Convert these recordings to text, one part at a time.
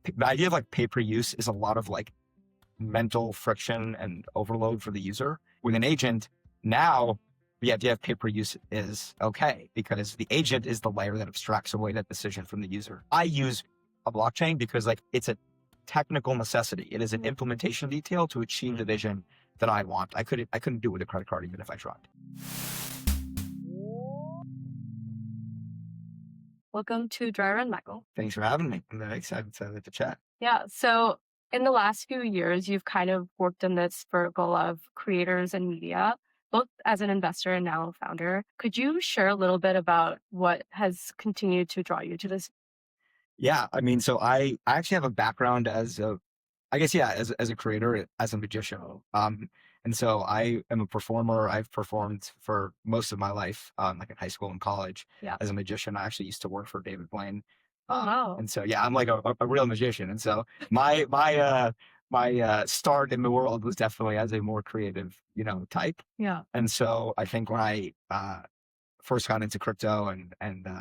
the idea of like pay per use is a lot of like mental friction and overload for the user. With an agent, now the idea of pay per use is okay because the agent is the layer that abstracts away that decision from the user. I use a blockchain because like it's a technical necessity. It is an implementation detail to achieve the vision that I want. I couldn't do it with a credit card even if I tried. Welcome to Dry Run, Michael. Thanks for having me. I'm very excited to chat. Yeah. So in the last few years, you've kind of worked in this vertical of creators and media, both as an investor and now a founder. Could you share a little bit about what has continued to draw you to this? Yeah, I mean, so I actually have a background as a creator, as a magician. And so I am a performer. I've performed for most of my life, like in high school and college. Yeah. As a magician, I actually used to work for David Blaine. Oh, wow. And so, yeah, I'm like a real magician. And so my start in the world was definitely as a more creative, type. Yeah. And so I think when I first got into crypto and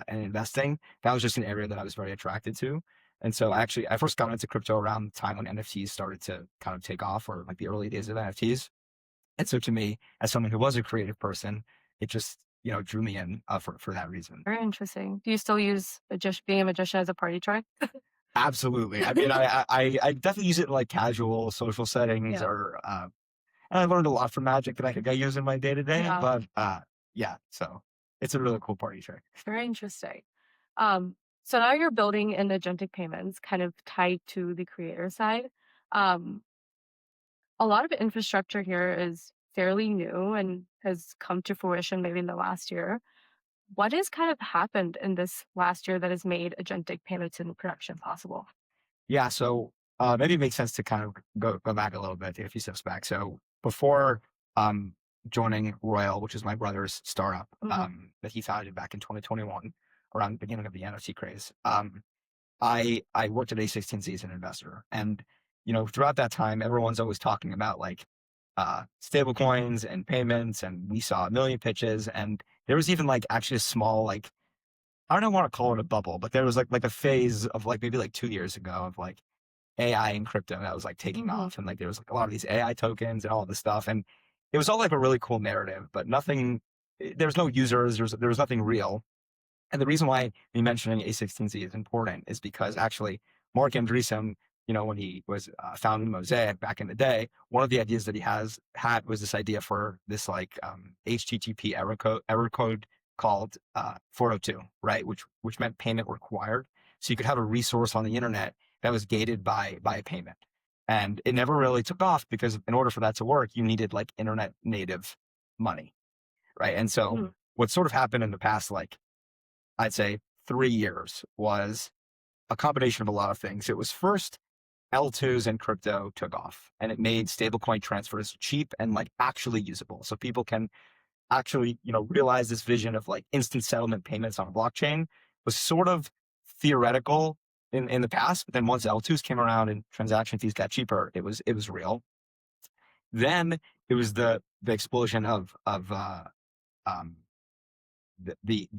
investing, that was just an area that I was very attracted to. And so I first got into crypto around the time when NFTs started to kind of take off, or like the early days of NFTs. And so to me, as someone who was a creative person, it just, drew me in for that reason. Very interesting. Do you still use being a magician as a party trick? Absolutely. I mean, I definitely use it in like casual social settings, Yeah. or and I learned a lot from magic that I think I use in my day to day. Yeah. But so it's a really cool party trick. Very interesting. So now you're building in agentic payments, kind of tied to the creator side. Um, a lot of infrastructure here is fairly new and has come to fruition maybe in the last year. What has kind of happened in this last year that has made agentic payments in production possible? Yeah, so maybe it makes sense to kind of go back a little bit, take a few steps back. So before joining Royal, which is my brother's startup that he founded back in 2021, around the beginning of the NFT craze, I worked at A16Z as an investor. And, throughout that time, everyone's always talking about like stable coins and payments. And we saw a million pitches. And there was even like actually a small, like, I don't want to call it a bubble, but there was like a phase of like maybe like 2 years ago of like AI and crypto that was like taking off. And like there was like a lot of these AI tokens and all this stuff. And it was all like a really cool narrative, but there was no users, there was nothing real. And the reason why me mentioning A16Z is important is because actually Mark Andreessen, when he was founding Mosaic back in the day, one of the ideas that he had was this idea for this like HTTP error code called 402, right? Which meant payment required. So you could have a resource on the internet that was gated by a payment. And it never really took off because in order for that to work, you needed like internet native money, right? And so what sort of happened in the past, like I'd say 3 years, was a combination of a lot of things. It was first L2s and crypto took off, and it made stablecoin transfers cheap and like actually usable. So people can actually, realize this vision of like instant settlement payments on a blockchain was sort of theoretical in the past. But then once L2s came around and transaction fees got cheaper, it was real. Then it was the explosion of the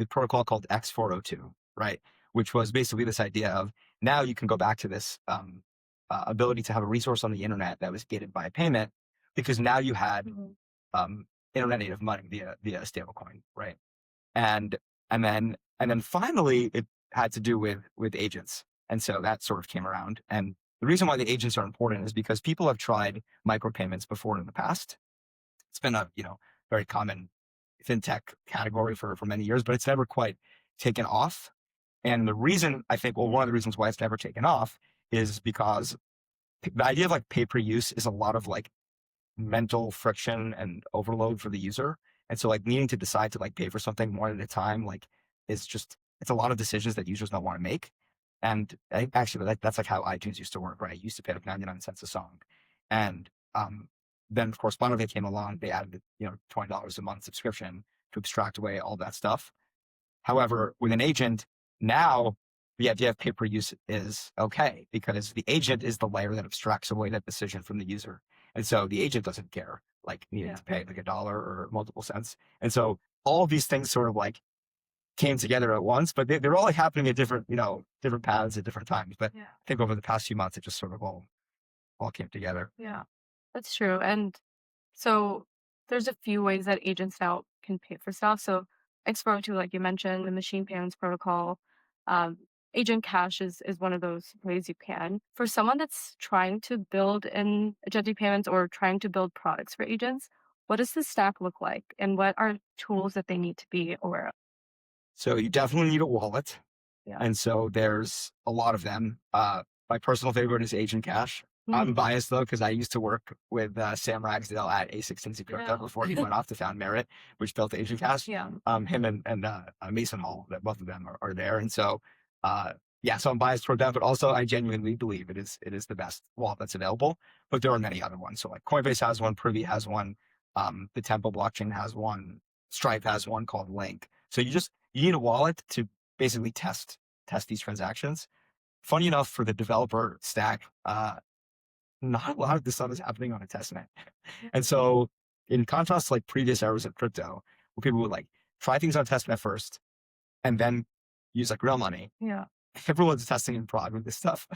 protocol called X402, right? Which was basically this idea of now you can go back to this ability to have a resource on the internet that was gated by a payment, because now you had internet native money via stablecoin, right? And then finally it had to do with agents, and so that sort of came around. And the reason why the agents are important is because people have tried micropayments before in the past. It's been a very common fintech category for many years, but it's never quite taken off. And the reason one of the reasons why it's never taken off is because the idea of like pay per use is a lot of like mental friction and overload for the user. And so like needing to decide to like pay for something one at a time, like it's a lot of decisions that users don't want to make. And actually that's like how iTunes used to work, right? I used to pay like 99 cents a song. And then of course Spotify came along, they added, $20 a month subscription to abstract away all that stuff. However, with an agent, now the idea of pay per use is okay because the agent is the layer that abstracts away that decision from the user. And so the agent doesn't care, like needing to pay like $1 or multiple cents. And so all of these things sort of like came together at once, but they're all like happening at different, different paths at different times. But Yeah. I think over the past few months, it just sort of all came together. Yeah. That's true. And so there's a few ways that agents now can pay for stuff. So X402, like you mentioned, the machine payments protocol, um, agent cash is one of those ways you can. For someone that's trying to build in agentic payments or trying to build products for agents, what does the stack look like? And what are tools that they need to be aware of? So you definitely need a wallet. Yeah. And so there's a lot of them. My personal favorite is Agent Cash. I'm Mhm. biased though, because I used to work with Sam Ragsdale at A16Z Crypto Yeah. before he went off to found Merit, which built Agent Cash. Yeah. Him and Mason Hall, that both of them are there. And so, yeah, so I'm biased toward that, but also I genuinely believe it is the best wallet that's available. But there are many other ones. So like Coinbase has one, Privy has one, the Tempo blockchain has one, Stripe has one called Link. So you need a wallet to basically test these transactions. Funny enough, for the developer stack, not a lot of this stuff is happening on a testnet. And so, in contrast to like previous eras of crypto, where people would like try things on testnet first and then use like real money, Yeah. everyone's testing in prod with this stuff,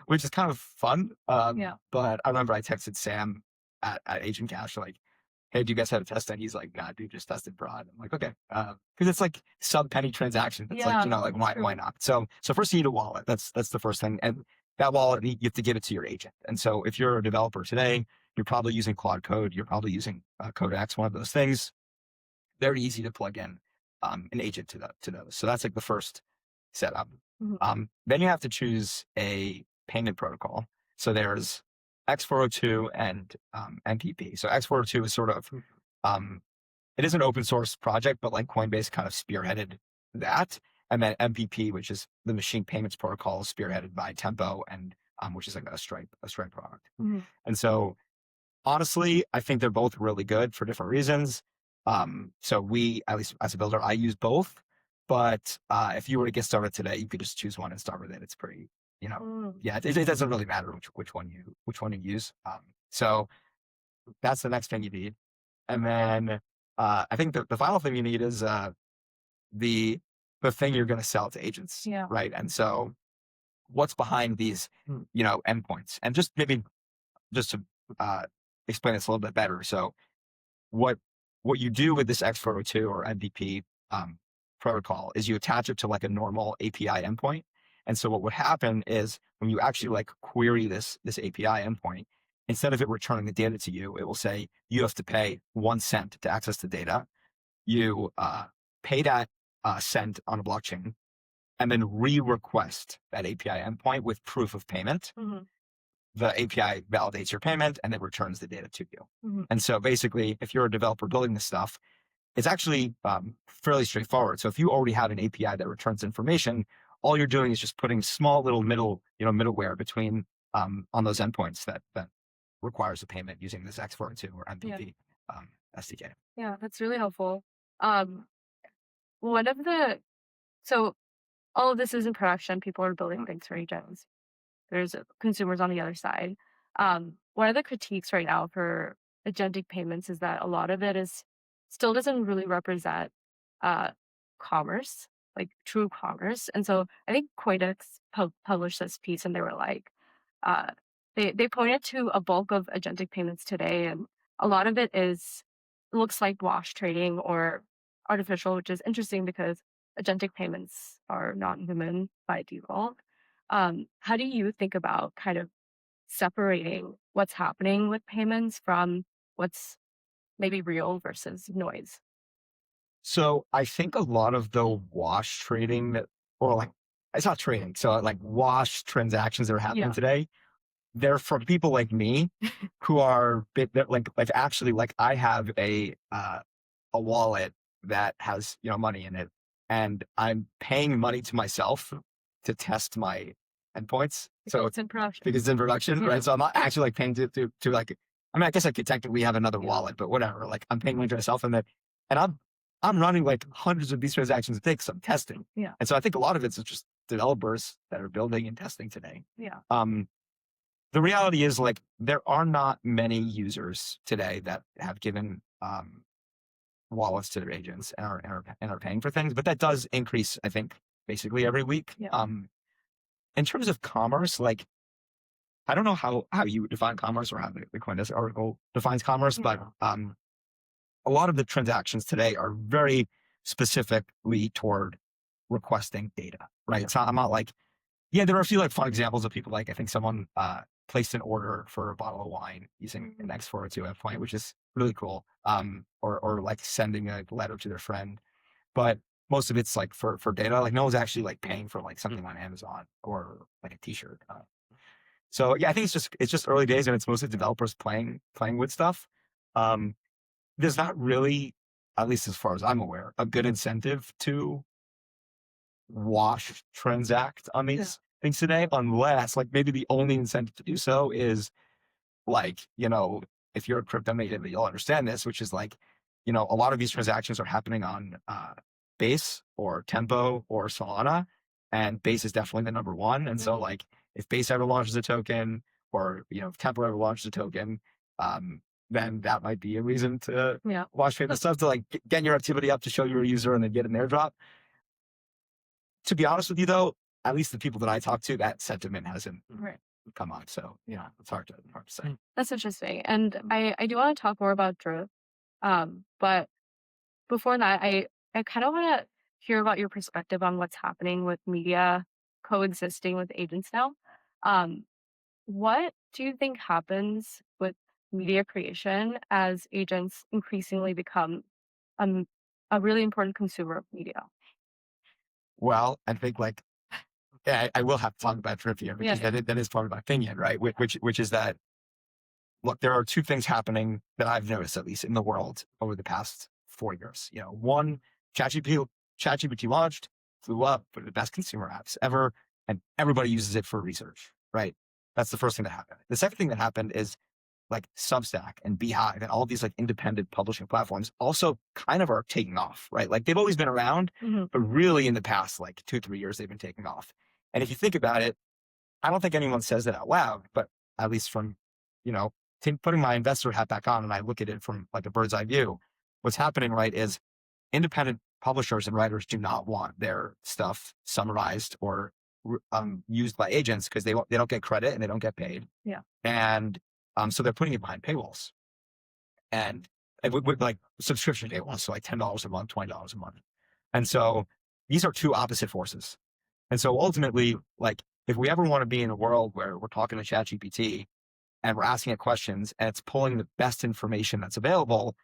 which is kind of fun. Yeah. But I remember I texted Sam at Agent Cash, like, hey, do you guys have a test? And he's like, nah, dude, just tested broad. I'm like, okay. Because it's like sub penny transaction. It's like, Yeah. like That's why true. not? So first you need a wallet. That's the first thing. And that wallet, you have to give it to your agent. And so if you're a developer today, you're probably using Claude Code. You're probably using Codex, one of those things. Very easy to plug in an agent to those. So that's like the first setup. Mhm. Then you have to choose a payment protocol. So there's X402 and MPP. So X402 is sort of it is an open source project, but like Coinbase kind of spearheaded that. And then MPP, which is the machine payments protocol, spearheaded by Tempo, and which is like a Stripe product. Mhm. And so honestly, I think they're both really good for different reasons. So we, at least as a builder, I use both. But if you were to get started today, you could just choose one and start with it. It's pretty, Mm. yeah, it doesn't really matter which one you use. So that's the next thing you need. And then I think the final thing you need is the thing you're going to sell to agents, Yeah. right? And so what's behind these, endpoints? And just maybe just to uh, explain this a little bit better. So what you do with this X402 or MVP protocol is you attach it to like a normal API endpoint. And so what would happen is when you actually like query this API endpoint, instead of it returning the data to you, it will say you have to pay 1 cent to access the data. You pay that cent on a blockchain and then re-request that API endpoint with proof of payment. Mhm. The API validates your payment and then returns the data to you. Mhm. And so basically, if you're a developer building this stuff, it's actually fairly straightforward. So if you already have an API that returns information, all you're doing is just putting small little middleware between on those endpoints that requires a payment using this X402 or Yeah. MPP SDK. Yeah. That's really helpful. Um, one of the so all of this is in production. People are building things for agents. There's consumers on the other side. One of the critiques right now for agentic payments is that a lot of it is still doesn't really represent uh, commerce, like true commerce. And so I think Coinex published this piece, and they were like, uh, they pointed to a bulk of agentic payments today, and a lot of it looks like wash trading or artificial, which is interesting because agentic payments are not human by default. How do you think about kind of separating what's happening with payments from what's maybe real versus noise? So I think a lot of the wash trading or like, it's not trading. So like wash transactions that are happening Yeah. today, they're from people like me who are like actually like I have a wallet that has money in it, and I'm paying money to myself to test my endpoints. Because So it's in production. because it's in production, Yeah. right? So I'm not actually like paying to like. I mean, I guess I could technically have another Yeah. wallet, but whatever. Like I'm paying money to myself, and I'm running like hundreds of these transactions a day because I'm testing. Yeah. And so I think a lot of it's just developers that are building and testing today. Yeah. The reality is like there are not many users today that have given wallets to their agents and are paying for things, but that does increase, I think, basically every week. Yeah. In terms of commerce, like, I don't know how you define commerce or how the Coindesk article defines commerce, but a lot of the transactions today are very specifically toward requesting data, right? So I'm not like, yeah, there are a few like fun examples of people, like I think someone placed an order for a bottle of wine using an X402 endpoint, which is really cool. Or like sending a letter to their friend, but most of it's like for data. Like no one's actually like paying for like something on Amazon or like a T-shirt. So yeah, I think it's just early days, and it's mostly developers playing with stuff. Um, there's not really, at least as far as I'm aware, a good incentive to transact on these things today, unless like maybe the only incentive to do so is like, if you're a crypto native, you'll understand this, which is like, a lot of these transactions are happening on Base or Tempo or Solana, and Base is definitely the number one. And so like if Base ever launches a token, or if Tempo ever launches a token, then that might be a reason to watch payment stuff, to like get your activity up, to show you're a user and then get an airdrop. To be honest with you though, at least the people that I talk to, that sentiment hasn't come on. So it's hard to say. That's interesting. And I do want to talk more about Drip. But before that, I kind of want to hear about your perspective on what's happening with media coexisting with agents now. What do you think happens with media creation as agents increasingly become a really important consumer of media? Well, I think like, I will have to talk about Drip here, because that is part of my opinion, right? Which is that, look, there are two things happening that I've noticed, at least in the world, over the past 4 years. One, ChatGPT launched, flew up, one of the best consumer apps ever, and everybody uses it for research, right? That's the first thing that happened. The second thing that happened is like Substack and Beehive and all these like independent publishing platforms also kind of are taking off, right? Like they've always been around, but really in the past like 2-3 years, they've been taking off. And if you think about it, I don't think anyone says that out loud, but at least from, putting my investor hat back on and I look at it from like a bird's eye view, what's happening, right, is independent publishers and writers do not want their stuff summarized or used by agents, because they don't get credit and they don't get paid. Yeah. And so they're putting it behind paywalls, and with like subscription paywalls, so like $10 a month, $20 a month. And so these are two opposite forces. And so ultimately, like if we ever want to be in a world where we're talking to ChatGPT and we're asking it questions and it's pulling the best information that's available,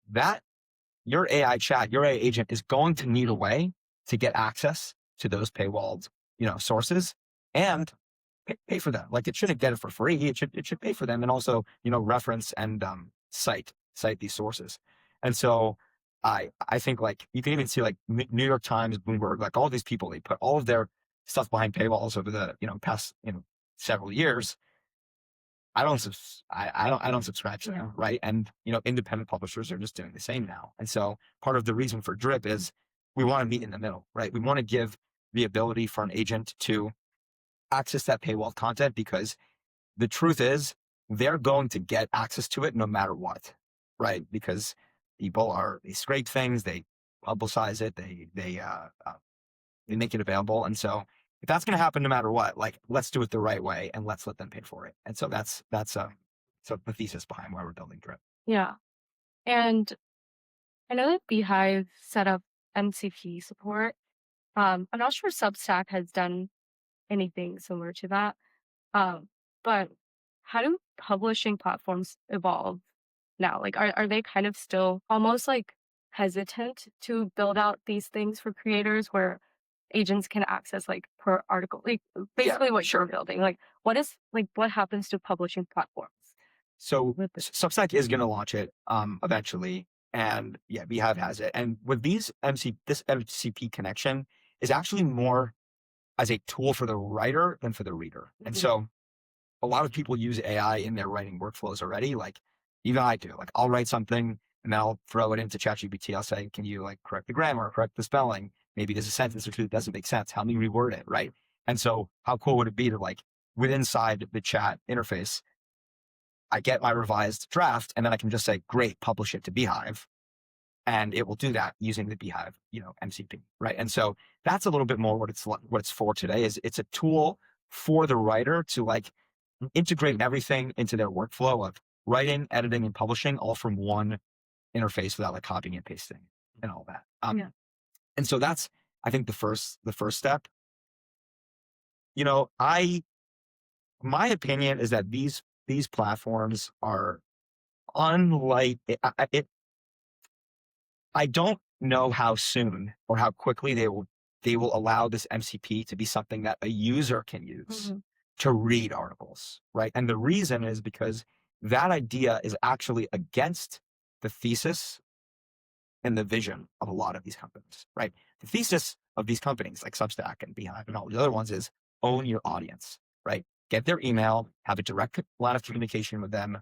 that your AI chat, your AI agent is going to need a way to get access to those paywalled, sources, and pay for them. Like it shouldn't get it for free. It should pay for them, and also, reference and cite these sources. And so I think like you can even see like New York Times, Bloomberg, like all these people, they put all of their stuff behind paywalls over the past several years. I don't subscribe to them, right? And independent publishers are just doing the same now. And so part of the reason for Drip is we want to meet in the middle, right? We want to give the ability for an agent to access that paywall content, because the truth is they're going to get access to it no matter what, right? Because they scrape things, they publicize it, they make it available. And so if that's going to happen no matter what, like let's do it the right way and let's let them pay for it. And so that's so the thesis behind why we're building Drip. Yeah. And I know that Beehive set up MCP support. I'm not sure Substack has done anything similar to that. But how do publishing platforms evolve now? Like, are they kind of still almost like hesitant to build out these things for creators where agents can access like per article, like basically what you're building? Like, what happens to publishing platforms? So Substack is going to launch it eventually, and Beehive has it. And with this MCP connection is actually more as a tool for the writer than for the reader. And so a lot of people use AI in their writing workflows already. Like even I do. Like I'll write something and then I'll throw it into ChatGPT. I'll say, can you like correct the grammar, correct the spelling? Maybe there's a sentence or two that doesn't make sense. Help me reword it, right? And so how cool would it be to like inside the chat interface, I get my revised draft and then I can just say, great, publish it to Beehive. and it will do that using the Beehive, MCP, right? And so that's a little bit more what it's for today. Is it's a tool for the writer to like integrate everything into their workflow of writing, editing, and publishing all from one interface without like copying and pasting and all that. Yeah. And so that's, I think, the first step. My opinion is that these platforms are unlike I don't know how soon or how quickly they will allow this MCP to be something that a user can use to read articles, right? And the reason is because that idea is actually against the thesis and the vision of a lot of these companies, right? The thesis of these companies like Substack and Beehive and all the other ones is own your audience, right? Get their email, have a direct line of communication with them,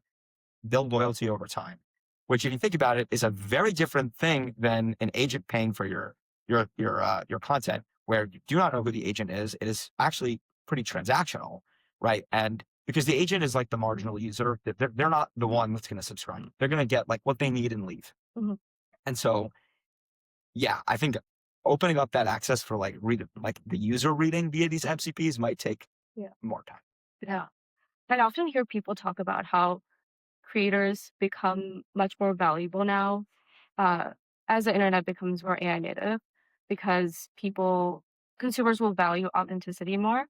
build loyalty over time, which if you think about it is a very different thing than an agent paying for your content where you do not know who the agent is. It is actually pretty transactional, right? And because the agent is like the marginal user, they're not the one that's going to subscribe. They're going to get like what they need and leave. And so, yeah, I think opening up that access for like the user reading via these MCPs might take more time. Yeah. I often hear people talk about how creators become much more valuable now as the internet becomes more AI native because consumers will value authenticity more.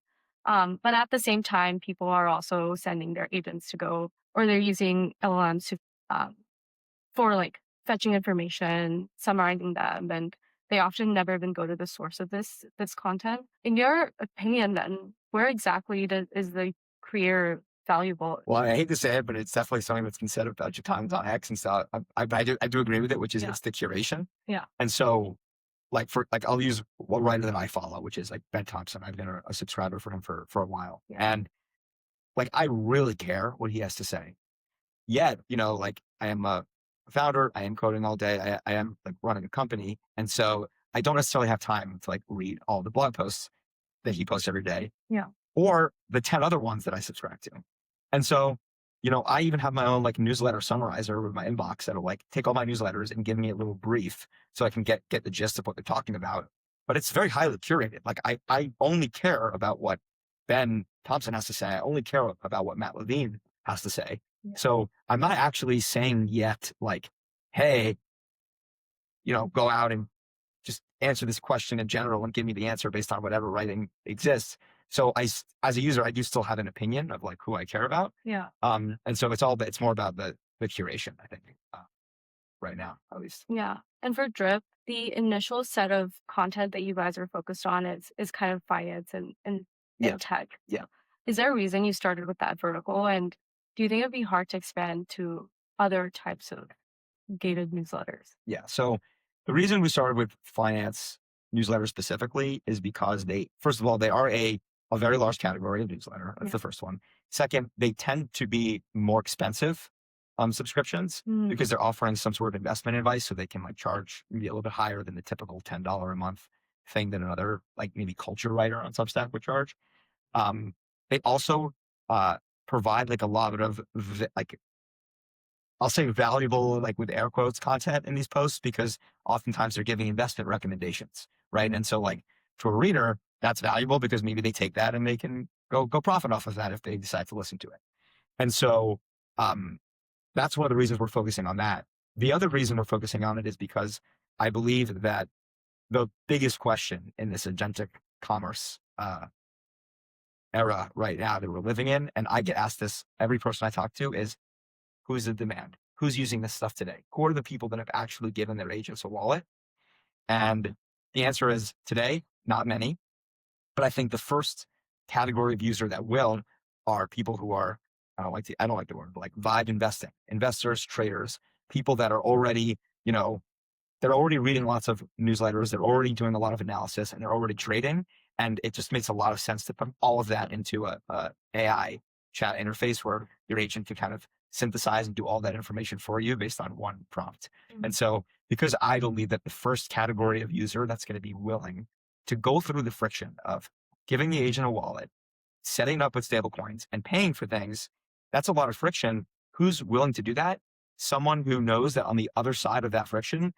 But at the same time, people are also sending their agents to go, or they're using LLMs to for like fetching information, summarizing them, and they often never even go to the source of this content. In your opinion, then, where exactly is the creator valuable? Well, I hate to say it, but it's definitely something that's been said a bunch of times on X and stuff. I do agree with it, which is it's the curation. Yeah. And so, I'll use one writer that I follow, which is like Ben Thompson. I've been a subscriber for him for a while, and like I really care what he has to say. Yet, I am a founder. I am coding all day. I am like running a company, and so I don't necessarily have time to like read all the blog posts that he posts every day. Yeah. Or the 10 other ones that I subscribe to. And so, I even have my own like newsletter summarizer with my inbox that'll like take all my newsletters and give me a little brief so I can get the gist of what they're talking about. But it's very highly curated. Like I only care about what Ben Thompson has to say. I only care about what Matt Levine has to say. Yeah. So I'm not actually saying yet like, hey, go out and just answer this question in general and give me the answer based on whatever writing exists. So as a user, I do still have an opinion of like who I care about. Yeah. And so it's more about the curation, I think, right now, at least. Yeah. And for Drip, the initial set of content that you guys are focused on is kind of finance and tech. Yeah. Is there a reason you started with that vertical? And do you think it'd be hard to expand to other types of gated newsletters? Yeah. So the reason we started with finance newsletters specifically is because first of all, they are a very large category of newsletter. That's the first one. Second, they tend to be more expensive subscriptions because they're offering some sort of investment advice. So they can like charge maybe a little bit higher than the typical $10 a month thing that another like maybe culture writer on Substack would charge. They also provide like a lot of like, I'll say valuable, like with air quotes, content in these posts because oftentimes they're giving investment recommendations, right? And so like to a reader, that's valuable because maybe they take that and they can go profit off of that if they decide to listen to it. And so that's one of the reasons we're focusing on that. The other reason we're focusing on it is because I believe that the biggest question in this agentic commerce era right now that we're living in, and I get asked this every person I talk to, is who's the demand? Who's using this stuff today? Who are the people that have actually given their agents a wallet? And the answer is today, not many. But I think the first category of user that will are people who are, I don't like the word, but like vibe investing, investors, traders, people that are already, they're already reading lots of newsletters. They're already doing a lot of analysis and they're already trading. And it just makes a lot of sense to put all of that into a AI chat interface where your agent can kind of synthesize and do all that information for you based on one prompt. And so because I believe that the first category of user that's going to be willing to go through the friction of giving the agent a wallet, setting up with stablecoins and paying for things, that's a lot of friction. Who's willing to do that? Someone who knows that on the other side of that friction,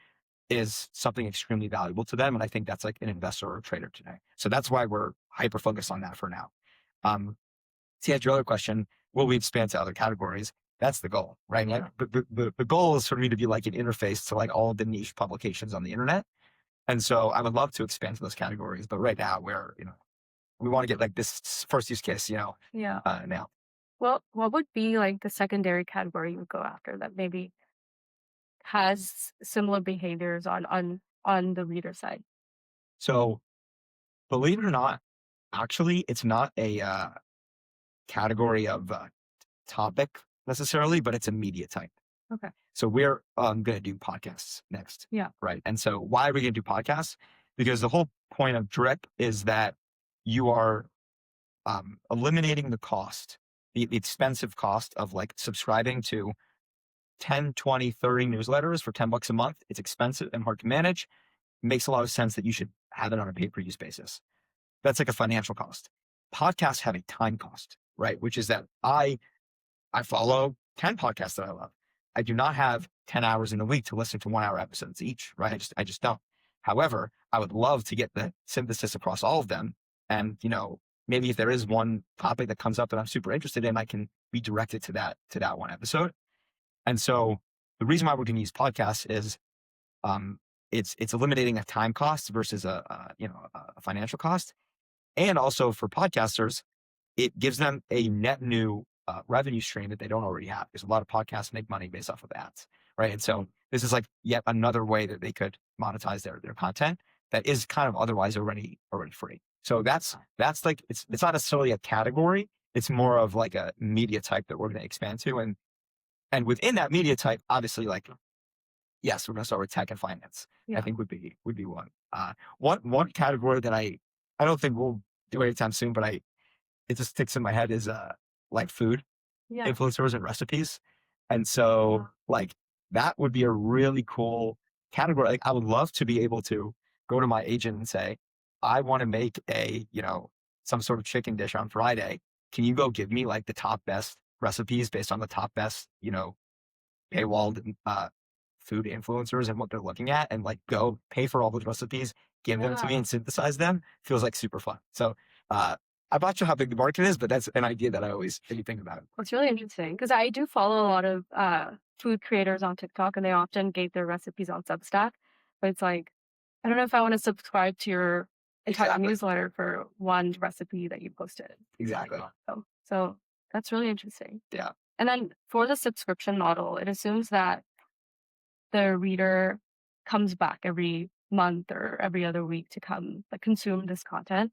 is something extremely valuable to them. And I think that's like an investor or a trader today. So that's why we're hyper focused on that for now. To answer your other question, will we expand to other categories? That's the goal, right? Like the goal is for me to be like an interface to like all of the niche publications on the internet. And so I would love to expand to those categories, but right now we want to get like this first use case, Yeah. now. Well, what would be like the secondary category you would go after that maybe has similar behaviors on the reader side? So believe it or not, actually, it's not a category of topic necessarily, but it's a media type. Okay. So we're going to do podcasts next. Yeah. Right. And so why are we going to do podcasts? Because the whole point of Drip is that you are eliminating the cost, the expensive cost of like subscribing to 10, 20, 30 newsletters for $10 a month. It's expensive and hard to manage. It makes a lot of sense that you should have it on a pay-per-use basis. That's like a financial cost. Podcasts have a time cost, right? Which is that I follow 10 podcasts that I love. I do not have 10 hours in a week to listen to 1 hour episodes each, right? I just don't. However, I would love to get the synthesis across all of them. And, maybe if there is one topic that comes up that I'm super interested in, I can be directed to that one episode. And so the reason why we're going to use podcasts is, it's eliminating a time cost versus a financial cost. And also for podcasters, it gives them a net new revenue stream that they don't already have, because a lot of podcasts make money based off of ads, right? And so this is like yet another way that they could monetize their content that is kind of otherwise already free. So that's like, it's not necessarily a category. It's more of like a media type that we're going to expand to. And within that media type, obviously, like, yes, we're going to start with tech and finance. Yeah. I think would be one. One category that I don't think we'll do anytime soon, but it just sticks in my head is like food Yeah. influencers and recipes. And so like that would be a really cool category. Like I would love to be able to go to my agent and say, I want to make some sort of chicken dish on Friday. Can you go give me like the top best recipes based on the top best, paywalled food influencers and what they're looking at, and like go pay for all those recipes, give them to me and synthesize them? Feels like super fun. So I'm not sure how big the market is, but that's an idea that I always think about. It's really interesting because I do follow a lot of food creators on TikTok, and they often gave their recipes on Substack. But it's like, I don't know if I want to subscribe to your entire newsletter for one recipe that you posted. Exactly. So that's really interesting. Yeah. And then for the subscription model, it assumes that the reader comes back every month or every other week to come consume this content.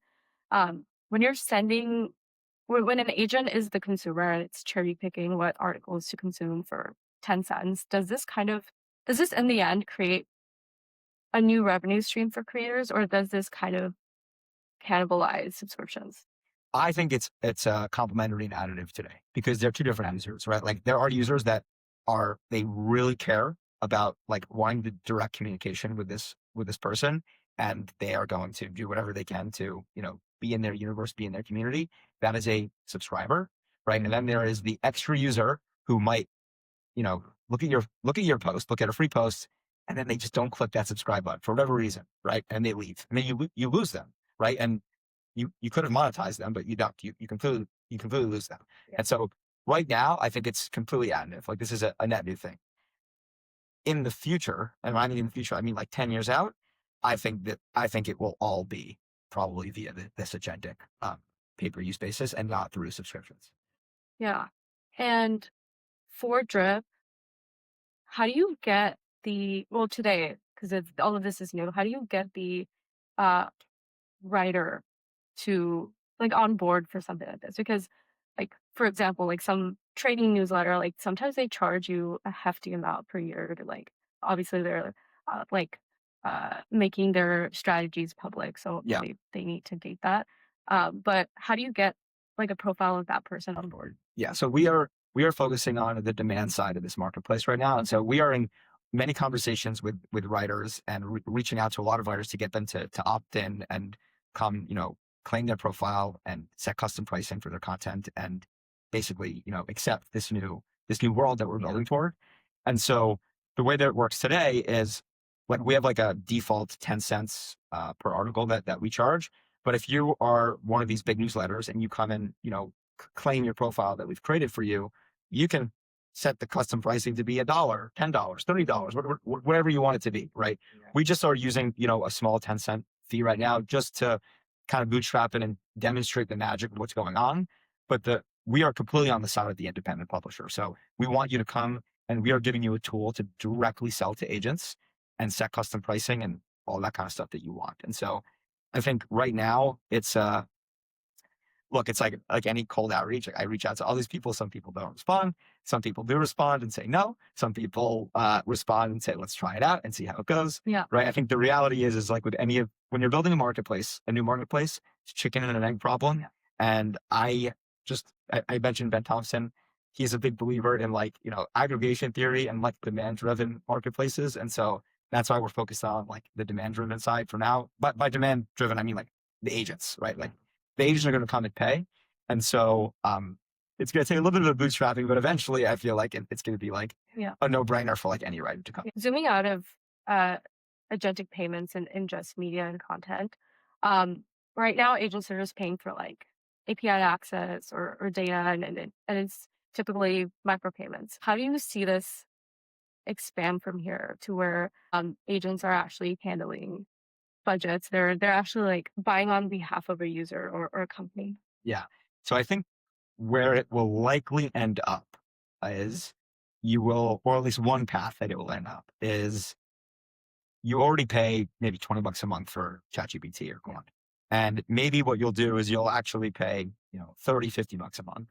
When you're sending, when an agent is the consumer and it's cherry picking what articles to consume for 10 cents, does this in the end create a new revenue stream for creators, or does this kind of cannibalize subscriptions? I think it's a complementary and additive today, because they're two different users, right? Like there are users that they really care about like wanting the direct communication with this person, and they are going to do whatever they can to, be in their universe, be in their community. That is a subscriber, right? And then there is the extra user who might, look at your post, look at a free post, and then they just don't click that subscribe button for whatever reason, right? And they leave, and then you lose them, right? And you could have monetized them, but you don't. You completely lose them. Yeah. And so right now, I think it's completely additive. Like this is a net new thing. In the future, and when I mean in the future, I mean like 10 years out, I think it will all be probably via this agentic pay-per-use basis and not through subscriptions. Yeah. And for Drip, how do you get today, because all of this is new, how do you get the writer to like on board for something like this? Because like, for example, like some trading newsletter, like sometimes they charge you a hefty amount per year to like, obviously they're making their strategies public. So yeah, they need to date that. But how do you get like a profile of that person on board? Yeah. So we are focusing on the demand side of this marketplace right now. And so we are in many conversations with writers and reaching out to a lot of writers to get them to opt in and come, claim their profile and set custom pricing for their content, and basically, accept this new world that we're building toward. And so the way that it works today is like we have like a default 10 cents per article that we charge. But if you are one of these big newsletters and you come and, claim your profile that we've created for you, you can set the custom pricing to be $1, $10, $30, whatever you want it to be, right? Yeah. We just are using, a small 10-cent fee right now just to kind of bootstrap it and demonstrate the magic of what's going on. But we are completely on the side of the independent publisher. So we want you to come and we are giving you a tool to directly sell to agents and set custom pricing and all that kind of stuff that you want. And so I think right now it's look, it's like any cold outreach. Like I reach out to all these people. Some people don't respond. Some people do respond and say no. Some people respond and say, let's try it out and see how it goes. Yeah. Right. I think the reality is like with when you're building a new marketplace, it's chicken and an egg problem. Yeah. And I mentioned Ben Thompson. He's a big believer in like, aggregation theory and like demand driven marketplaces. And so that's why we're focused on like the demand driven side for now. But by demand driven, I mean like the agents, right? Like the agents are going to come and pay. And so it's going to take a little bit of bootstrapping, but eventually I feel like it's going to be like a no brainer for like any writer to come. Zooming out of agentic payments and just media and content, right now agents are just paying for like API access or data and it's typically micropayments. How do you see this expand from here to where agents are actually handling budgets? They're actually like buying on behalf of a user or a company. Yeah. So I think where it will likely end up is or at least one path that it will end up is you already pay maybe $20 a month for ChatGPT or Claude. And maybe what you'll do is you'll actually pay, $30, $50 a month.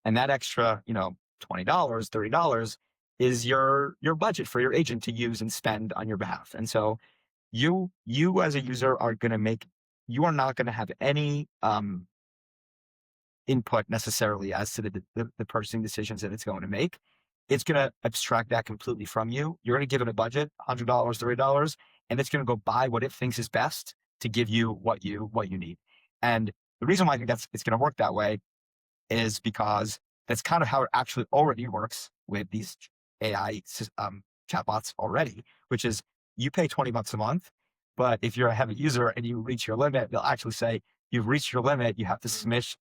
And that extra, $20, $30 is your budget for your agent to use and spend on your behalf. And so you as a user you are not going to have any input necessarily as to the purchasing decisions that it's going to make. It's going to abstract that completely from you. You're going to give it a budget, $100, $30, and it's going to go buy what it thinks is best to give you what you need. And the reason why I think it's going to work that way is because that's kind of how it actually already works with these AI chatbots already, which is you pay $20 a month, but if you're a heavy user and you reach your limit, they'll actually say you've reached your limit. You have to switch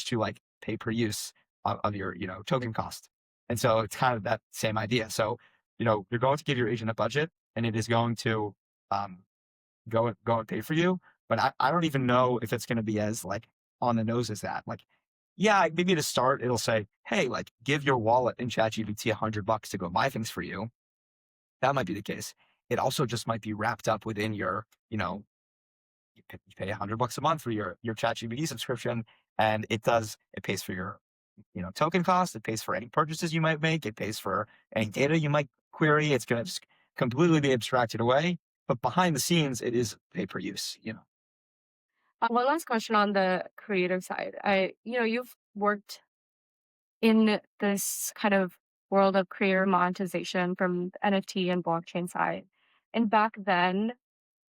to like pay per use of your token cost. And so it's kind of that same idea. So you're going to give your agent a budget, and it is going to go and pay for you. But I don't even know if it's going to be as like on the nose as that. Like, yeah, maybe to start, it'll say, hey, like give your wallet in ChatGPT $100 to go buy things for you. That might be the case. It also just might be wrapped up within your, you pay $100 a month for your ChatGPT subscription, and it pays for your, token cost. It pays for any purchases you might make. It pays for any data you might query. It's going to just completely be abstracted away. But behind the scenes, it is pay per use, One last question on the creative side. You've worked in this kind of world of creator monetization from NFT and blockchain side. And back then,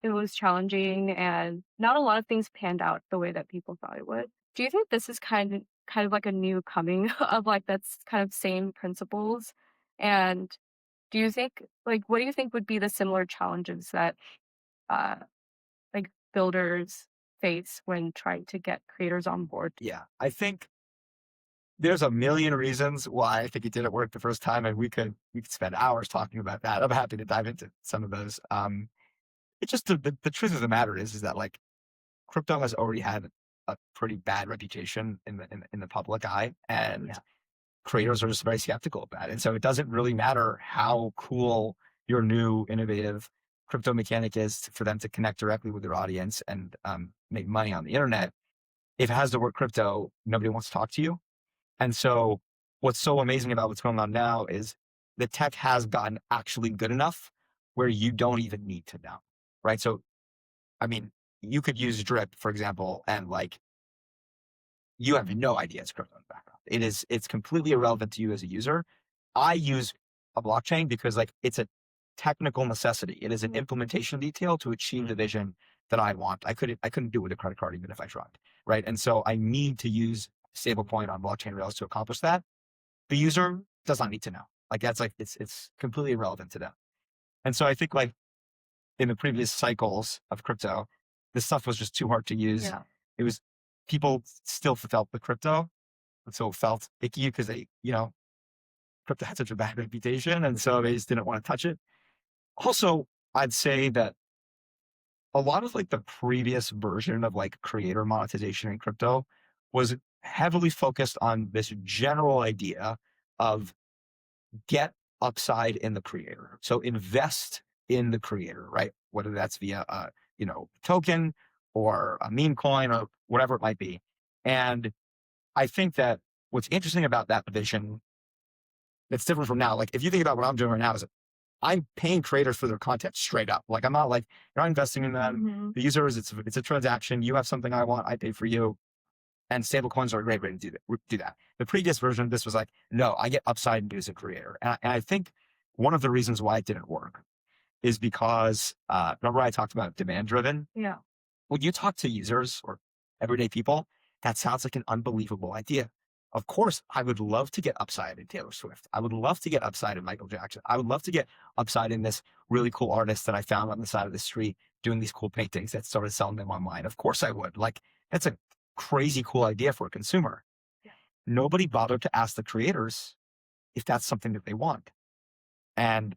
it was challenging and not a lot of things panned out the way that people thought it would. Do you think this is kind of like a new coming of like that's kind of same principles? And do you think what do you think would be the similar challenges that uh like builders face when trying to get creators on board? Yeah, I think there's a million reasons why I think it didn't work the first time, and we could spend hours talking about that. I'm happy to dive into some of those. It's just the truth of the matter is that like crypto has already had a pretty bad reputation in the public eye, and creators are just very skeptical about it. And so it doesn't really matter how cool your new innovative crypto mechanic is for them to connect directly with their audience and make money on the internet. If it has the word crypto, nobody wants to talk to you. And so what's so amazing about what's going on now is the tech has gotten actually good enough where you don't even need to know, right? So, I mean, you could use Drip, for example, and like, you have no idea it's crypto in the background. It's completely irrelevant to you as a user. I use a blockchain because like it's a technical necessity. It is an implementation detail to achieve the vision that I want. I couldn't do it with a credit card even if I tried, right? And so I need to use stablecoin on blockchain rails to accomplish that. The user does not need to know. Like that's like it's completely irrelevant to them. And so I think like in the previous cycles of crypto, this stuff was just too hard to use. Yeah. It was people still felt the crypto, and so felt icky because they, crypto had such a bad reputation, and so they just didn't want to touch it. Also, I'd say that a lot of like the previous version of like creator monetization in crypto was heavily focused on this general idea of get upside in the creator. So invest in the creator, right? Whether that's via a, token or a meme coin or whatever it might be. And I think that what's interesting about that vision that's different from now, like if you think about what I'm doing right now, is I'm paying creators for their content straight up. Like I'm not like, you're not investing in them. Mhm. The users, it's a transaction. You have something I want, I pay for you. And stable coins are a great way to do that. The previous version of this was like, no, I get upside and as a creator. And I think one of the reasons why it didn't work is because, remember I talked about demand driven? Yeah. When you talk to users or everyday people, that sounds like an unbelievable idea. Of course, I would love to get upside in Taylor Swift. I would love to get upside in Michael Jackson. I would love to get upside in this really cool artist that I found on the side of the street doing these cool paintings that started selling them online. Of course I would. Like, that's a crazy cool idea for a consumer. Yeah. Nobody bothered to ask the creators if that's something that they want. And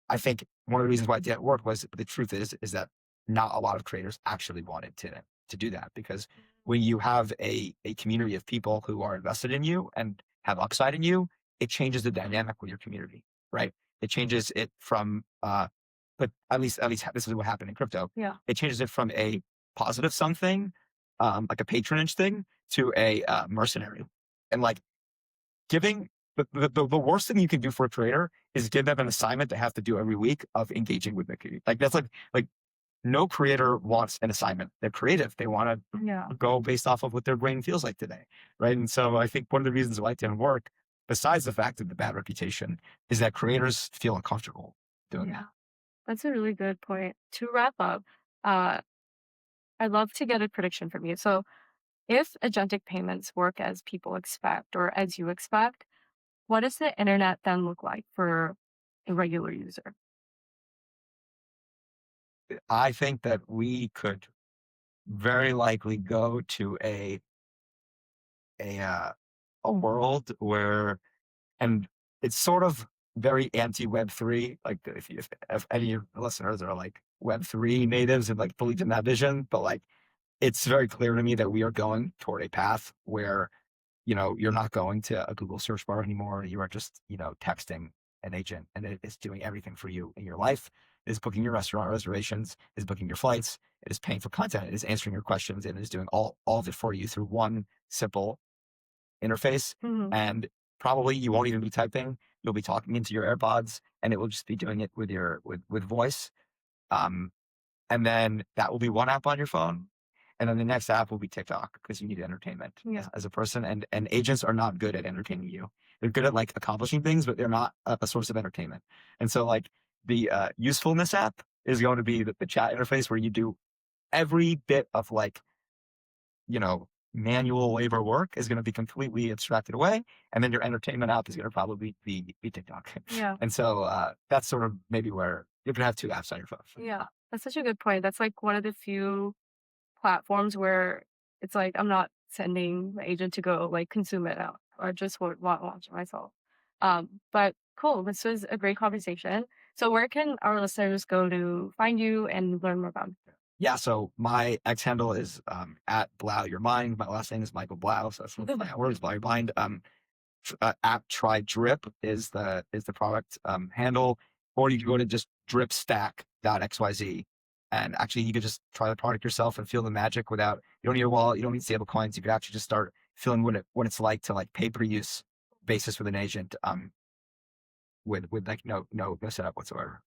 I think one of the reasons why it didn't work was the truth is that not a lot of creators actually wanted to do that, because when you have a community of people who are invested in you and have upside in you, it changes the dynamic with your community, right? It changes it from but at least this is what happened in crypto. Yeah. It changes it from a positive something, like a patronage thing, to a mercenary. And like giving the worst thing you can do for a creator is give them an assignment they have to do every week of engaging with the community. Like that's like no creator wants an assignment. They're creative. They want to Yeah. go based off of what their brain feels like today. Right. And so I think one of the reasons why it didn't work, besides the fact of the bad reputation, is that creators feel uncomfortable doing Yeah. that. That's a really good point. To wrap up, uh, I'd love to get a prediction from you. So, if agentic payments work as people expect or as you expect, what does the internet then look like for a regular user? I think that we could very likely go to a uh, a world where, and it's sort of very anti Web3. Like if any of the listeners are like Web3 natives and like believe in that vision, but like it's very clear to me that we are going toward a path where, you're not going to a Google search bar anymore. You are just, texting an agent and it is doing everything for you in your life. It is booking your restaurant reservations, it is booking your flights, it is paying for content, it is answering your questions, and it is doing all of it for you through one simple interface. Mhm. And probably you won't even be typing. You'll be talking into your AirPods and it will just be doing it with voice. Um, and then that will be one app on your phone. And then the next app will be TikTok because you need entertainment Yeah. as a person. And agents are not good at entertaining you. They're good at like accomplishing things, but they're not a source of entertainment. And so like the usefulness app is going to be the chat interface where you do every bit of like, manual labor work is going to be completely abstracted away. And then your entertainment app is going to probably be TikTok. Yeah. And so that's sort of maybe where you're going to have two apps on your phone. Yeah. That's such a good point. That's like one of the few platforms where it's like I'm not sending the agent to go like consume it out. I just want to watch it myself. But cool. This was a great conversation. So where can our listeners go to find you and learn more about you? Yeah, so my X handle is at Blau Your Mind. My last name is Michael Blau, so that's my words, Blau Your Mind. At Try Drip is the product handle, or you can go to just dripstack.xyz, and actually you could just try the product yourself and feel the magic without. You don't need a wallet, you don't need stable coins. You could actually just start feeling what it's like to like pay per use basis with an agent, with like no setup whatsoever.